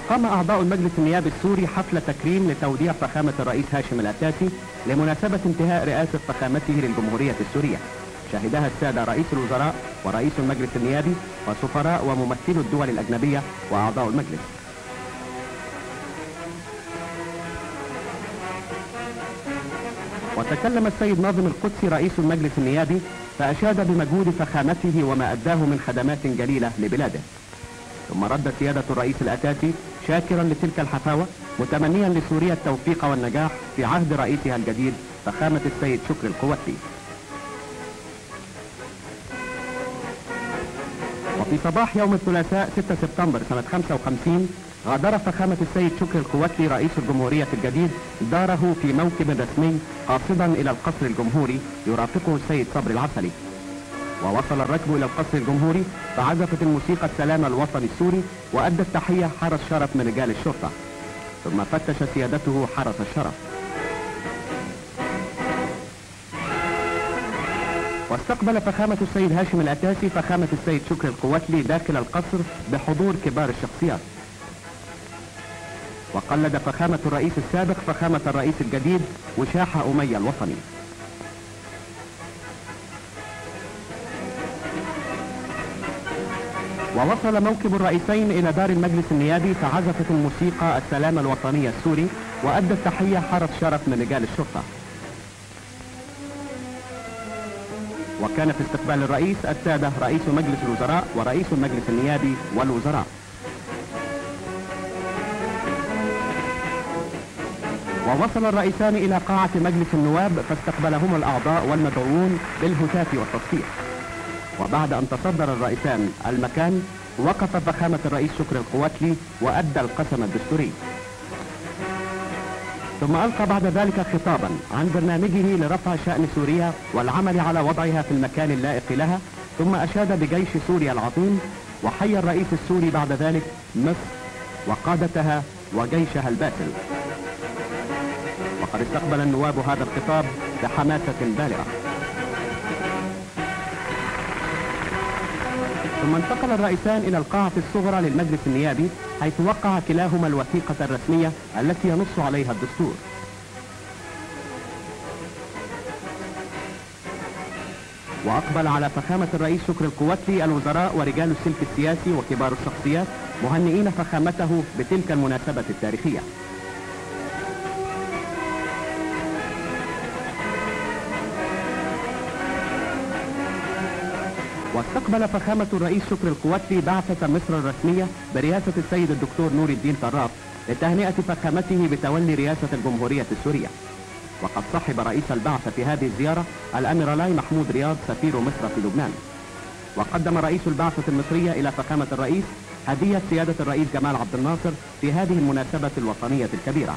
أقام أعضاء المجلس النيابي السوري حفل تكريم لتوديع فخامة الرئيس هاشم العتاتي لمناسبة انتهاء رئاسة فخامته للجمهورية السورية. شهدها السادة رئيس الوزراء ورئيس المجلس النيابي وسفراء وممثلو الدول الأجنبية وأعضاء المجلس. وتكلم السيد ناظم القدسي رئيس المجلس النيابي فأشاد بمجهود فخامته وما أداه من خدمات جليلة لبلاده. ثم رد سيادة الرئيس العتاتي شاكرا لتلك الحفاوة متمنيا لسوريا التوفيق والنجاح في عهد رئيسها الجديد فخامة السيد شكري القواتلي. وفي صباح يوم الثلاثاء 6 سبتمبر سنة 55 غادر فخامة السيد شكري القواتلي رئيس الجمهورية الجديد داره في موكب رسمي قاصدا إلى القصر الجمهوري يرافقه السيد صبري العسلي. ووصل الركب إلى القصر الجمهوري فعزفت الموسيقى السلام الوطني السوري وأدى التحية حرس شرف من رجال الشرطة، ثم فتش سيادته حرس الشرف. واستقبل فخامة السيد هاشم العتاتي فخامة السيد شكري القواتلي داخل القصر بحضور كبار الشخصيات. وقلد فخامة الرئيس السابق فخامة الرئيس الجديد وشاح أمية الوطني. ووصل موكب الرئيسين إلى دار المجلس النيابي فعزفت الموسيقى السلام الوطني السوري وأدى التحية حرس شرف من رجال الشرطة. وكان في استقبال الرئيس السادة رئيس مجلس الوزراء ورئيس المجلس النيابي والوزراء. ووصل الرئيسان إلى قاعة مجلس النواب فاستقبلهما الأعضاء والمدعوون بالهتاف والتصفيق. وبعد أن تصدر الرئيسان المكان وقف فخامة الرئيس شكري القواتلي وأدى القسم الدستوري، ثم ألقى بعد ذلك خطابا عن برنامجه لرفع شأن سوريا والعمل على وضعها في المكان اللائق لها، ثم أشاد بجيش سوريا العظيم وحيا الرئيس السوري بعد ذلك مصر وقادتها وجيشها الباسل. وقد استقبل النواب هذا الخطاب بحماسة بالغة. ثم انتقل الرئيسان إلى القاعة الصغرى للمجلس النيابي حيث وقع كلاهما الوثيقة الرسمية التي ينص عليها الدستور. وأقبل على فخامة الرئيس شكري القواتلي الوزراء ورجال السلك السياسي وكبار الشخصيات مهنئين فخامته بتلك المناسبة التاريخية. واستقبل فخامة الرئيس شكري القواتلي بعثة مصر الرسمية برئاسة السيد الدكتور نور الدين طراف لتهنئة فخامته بتولي رئاسة الجمهورية السورية. وقد صحب رئيس البعثة في هذه الزيارة الأميرالاي محمود رياض سفير مصر في لبنان. وقدم رئيس البعثة المصرية إلى فخامة الرئيس هدية سيادة الرئيس جمال عبد الناصر في هذه المناسبة الوطنية الكبيرة.